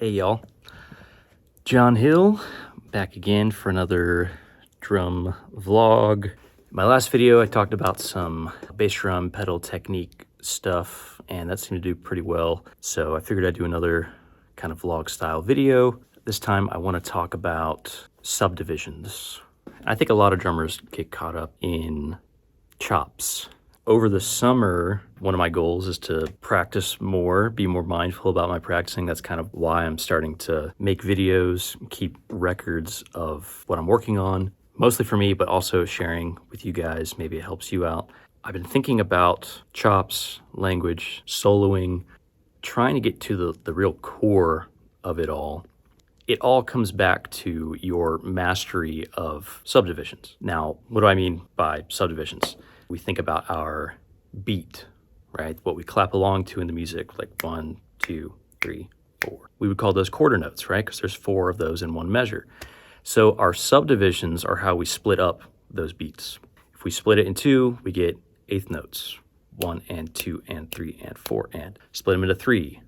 Hey y'all, John Hill back again for another drum vlog. In my last video I talked about some bass drum pedal technique stuff and that seemed to do pretty well, so I figured I'd do another kind of vlog style video. This time I want to talk about subdivisions. I think a lot of drummers get caught up in chops. Over the summer, one of my goals is to practice more, be more mindful about my practicing. That's kind of why I'm starting to make videos, keep records of what I'm working on, mostly for me, but also sharing with you guys. Maybe it helps you out. I've been thinking about chops, language, soloing, trying to get to the real core of it all. It all comes back to your mastery of subdivisions. Now, what do I mean by subdivisions? We think about our beat, right? What we clap along to in the music, like 1, 2, 3, 4. We would call those quarter notes, right? Because there's 4 of those in one measure. So our subdivisions are how we split up those beats. If we split it in 2, we get eighth notes. 1 and 2 and 3 and 4 and. Split them into 3.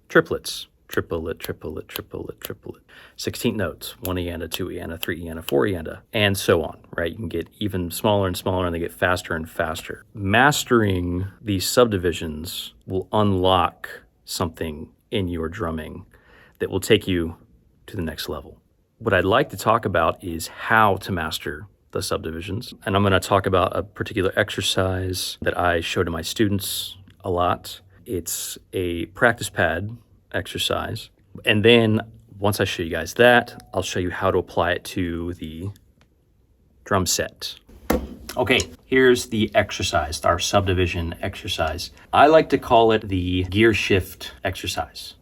Triplets. Triplet, triplet, triplet, triplet. 16th notes, 1 E and a 2 E and a 3 E and a 4 E and so on, right? You can get even smaller and smaller and they get faster and faster. Mastering these subdivisions will unlock something in your drumming that will take you to the next level. What I'd like to talk about is how to master the subdivisions. And I'm going to talk about a particular exercise that I show to my students a lot. It's a practice pad exercise. And then once I show you guys that, I'll show you how to apply it to the drum set. Okay, here's the exercise, our subdivision exercise. I like to call it the gear shift exercise.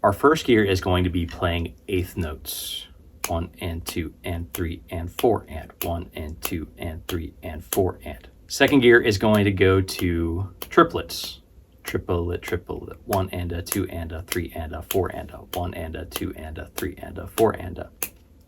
Our first gear is going to be playing eighth notes. 1 and 2 and 3 and 4 and 1 and 2 and 3 and 4 and. Second gear is going to go to triplets. Triplet, triplet, 1 and a 2 and a 3 and a 4 and a 1 and a 2 and a 3 and a 4 and a.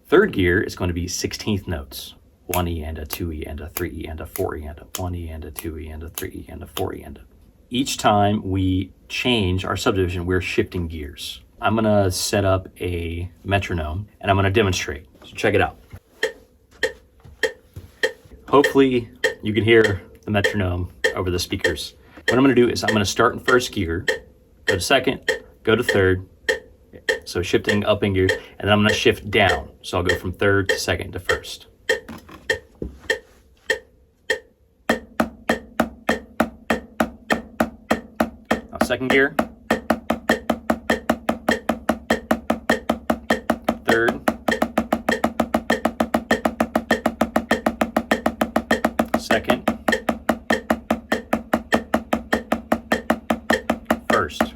Third gear is going to be 16th notes. 1 E and a 2 E and a 3 E and a 4 E and a 1 E and a 2 E and a 3 E and a 4 E and a. Each time we change our subdivision, we're shifting gears. I'm gonna set up a metronome and I'm gonna demonstrate. So check it out. Hopefully you can hear the metronome over the speakers. What I'm going to do is I'm going to start in first gear, go to second, go to third, so shifting up in gears, and then I'm going to shift down. So I'll go from third to second to first. Now second gear, third, second, first.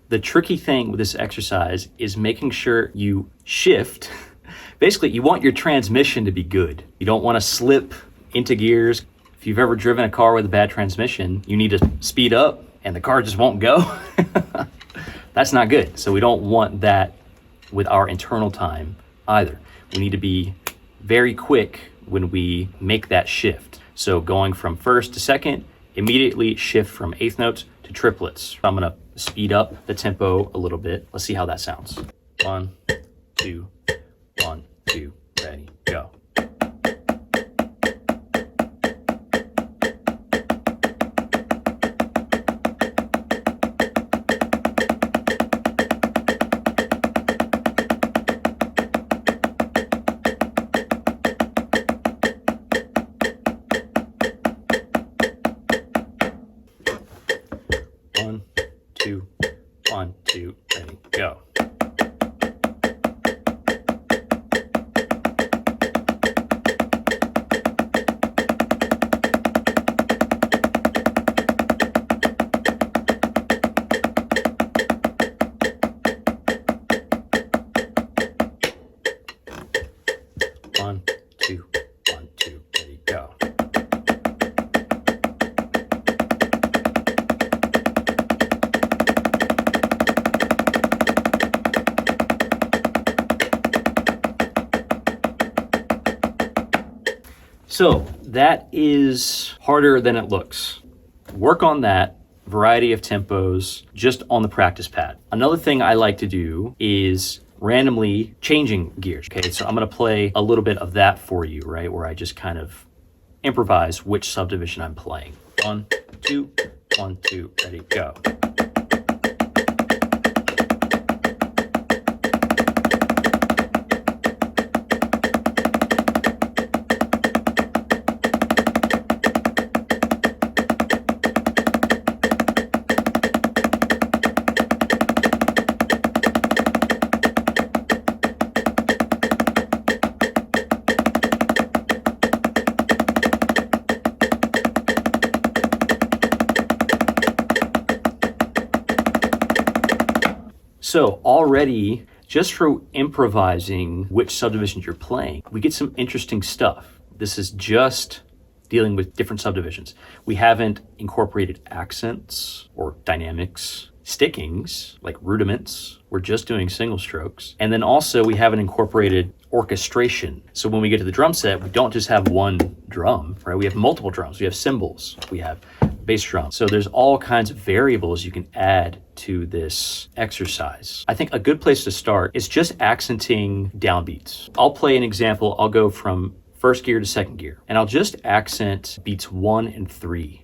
The tricky thing with this exercise is making sure you shift. Basically, you want your transmission to be good. You don't want to slip into gears. If you've ever driven a car with a bad transmission, you need to speed up and the car just won't go. That's not good. So we don't want that with our internal time either. We need to be very quick when we make that shift. So going from first to second, immediately shift from eighth notes to triplets. I'm gonna speed up the tempo a little bit. Let's see how that sounds. 1, 2, 1, 2, ready, go. One, two, 1, 2, ready, go. One, two, 1, 2, ready, go. So that is harder than it looks. Work on that. variety of tempos just on the practice pad. Another thing I like to do is randomly changing gears. Okay, so I'm gonna play a little bit of that for you, right? Where I just kind of improvise which subdivision I'm playing. 1, 2, 1, 2, ready, go. So already, just for improvising which subdivisions you're playing, we get some interesting stuff. This is just dealing with different subdivisions. We haven't incorporated accents or dynamics, stickings, like rudiments. We're just doing single strokes. And then also we haven't incorporated orchestration. So when we get to the drum set, we don't just have one drum, right? We have multiple drums. We have cymbals. We have bass drum. So there's all kinds of variables you can add to this exercise. I think a good place to start is just accenting downbeats. I'll play an example. I'll go from first gear to second gear, and I'll just accent beats 1 and 3.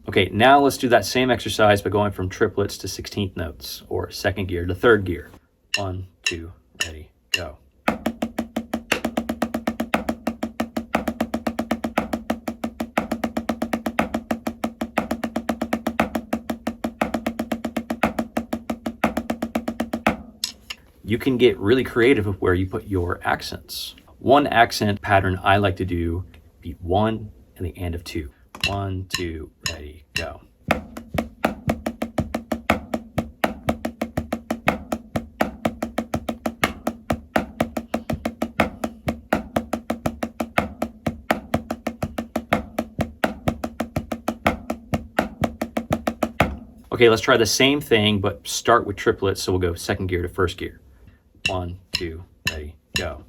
Okay, now let's do that same exercise by going from triplets to 16th notes, or second gear to third gear. 1, 2, ready, go. You can get really creative with where you put your accents. One accent pattern I like to do, beat 1 and the end of 2. 1, 2, ready, go. Okay, let's try the same thing, but start with triplets. So we'll go second gear to first gear. 1, 2, ready, go.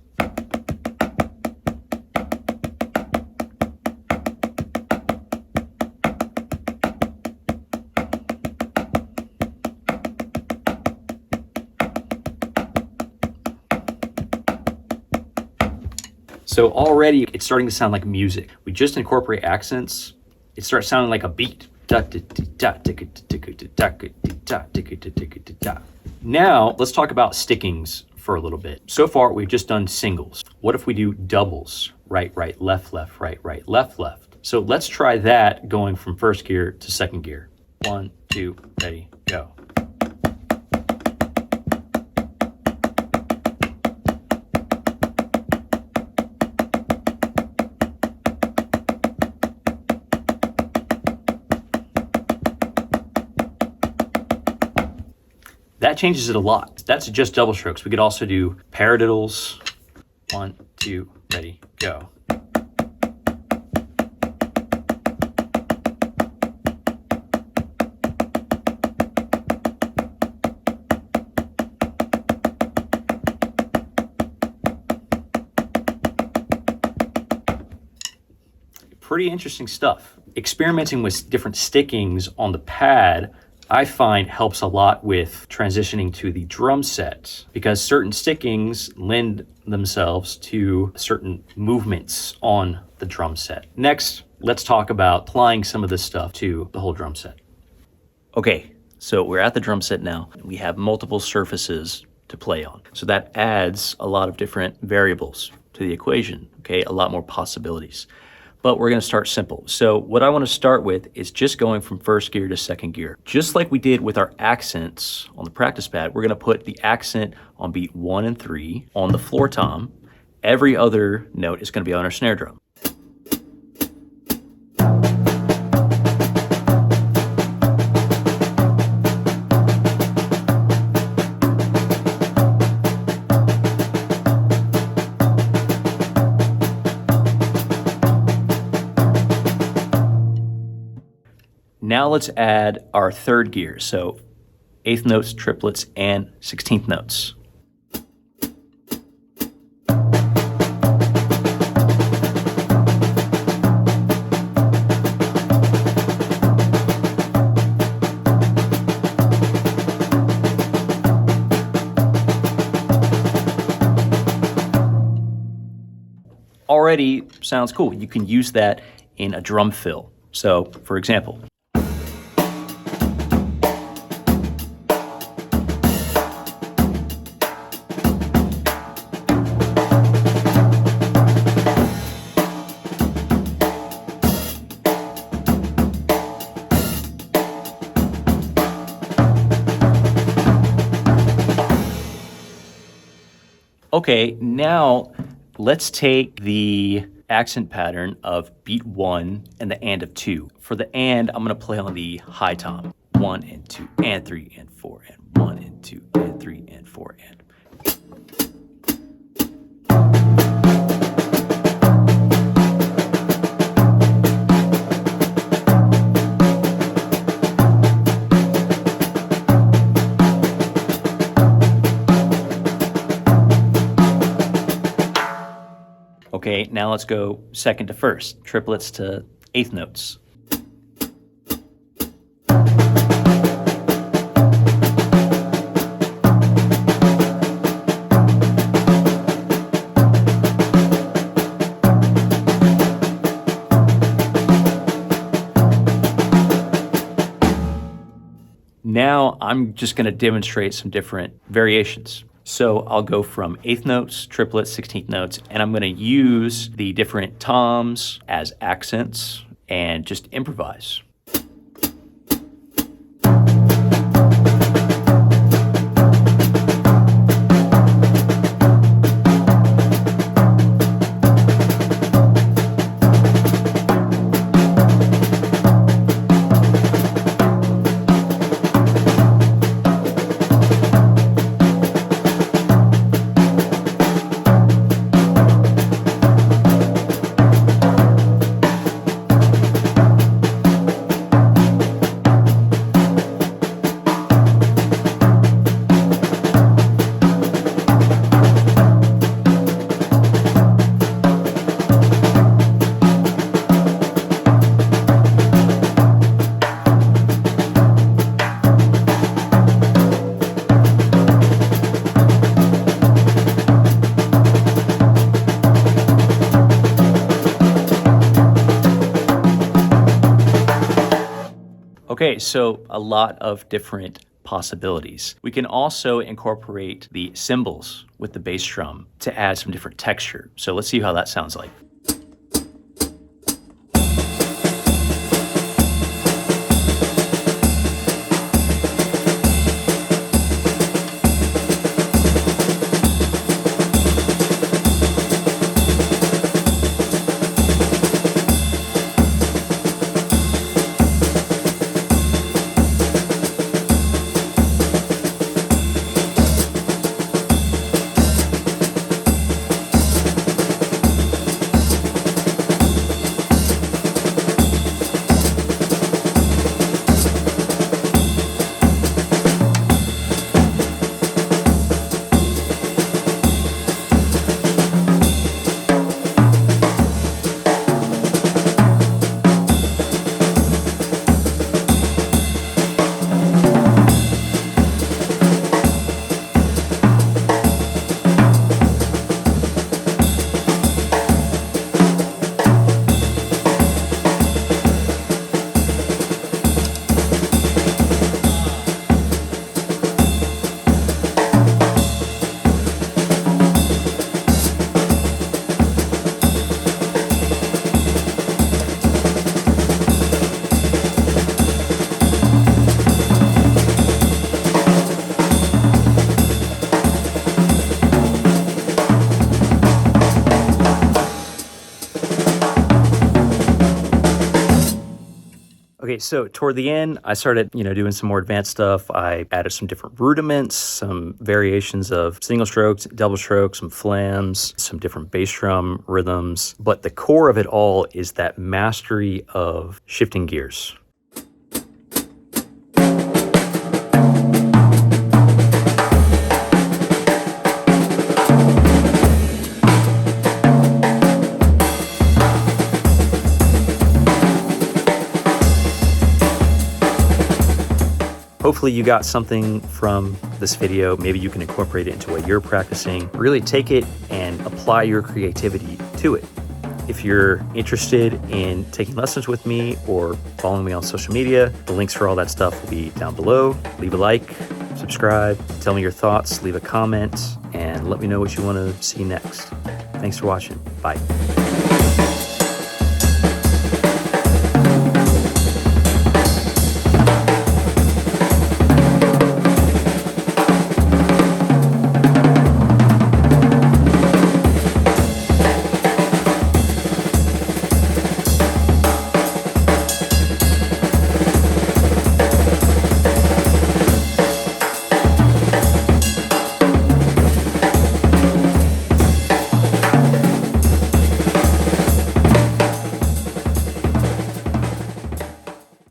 So already it's starting to sound like music. We just incorporate accents. It starts sounding like a beat. Now let's talk about stickings for a little bit. So far we've just done singles. What if we do doubles? Right, right, left, left, right, right, left, left. So let's try that going from first gear to second gear. 1, 2, ready, go. That changes it a lot. That's just double strokes. We could also do paradiddles. 1, 2, ready, go. Pretty interesting stuff. Experimenting with different stickings on the pad I find helps a lot with transitioning to the drum set, because certain stickings lend themselves to certain movements on the drum set. Next, let's talk about applying some of this stuff to the whole drum set. Okay, so we're at the drum set now. We have multiple surfaces to play on. So that adds a lot of different variables to the equation, okay? A lot more possibilities. But we're gonna start simple. So what I wanna start with is just going from first gear to second gear. Just like we did with our accents on the practice pad, we're gonna put the accent on beat 1 and 3 on the floor tom. Every other note is gonna be on our snare drum. Now let's add our third gear. So eighth notes, triplets, and 16th notes. Already sounds cool. You can use that in a drum fill. So, for example, okay, now let's take the accent pattern of beat 1 and the and of 2. For the and, I'm going to play on the high tom. 1 and 2 and 3 and 4 and 1 and 2 and 3 and 4 and. Okay, now let's go second to first, triplets to eighth notes. Now I'm just going to demonstrate some different variations. So I'll go from eighth notes, triplets, 16th notes, and I'm going to use the different toms as accents and just improvise. Okay, so a lot of different possibilities. We can also incorporate the cymbals with the bass drum to add some different texture. So let's see how that sounds like. Okay, so toward the end, I started, doing some more advanced stuff. I added some different rudiments, some variations of single strokes, double strokes, some flams, some different bass drum rhythms. But the core of it all is that mastery of shifting gears. Hopefully you got something from this video. Maybe you can incorporate it into what you're practicing. Really take it and apply your creativity to it. If you're interested in taking lessons with me or following me on social media, the links for all that stuff will be down below. Leave a like, subscribe, tell me your thoughts, leave a comment, and let me know what you want to see next. Thanks for watching. Bye.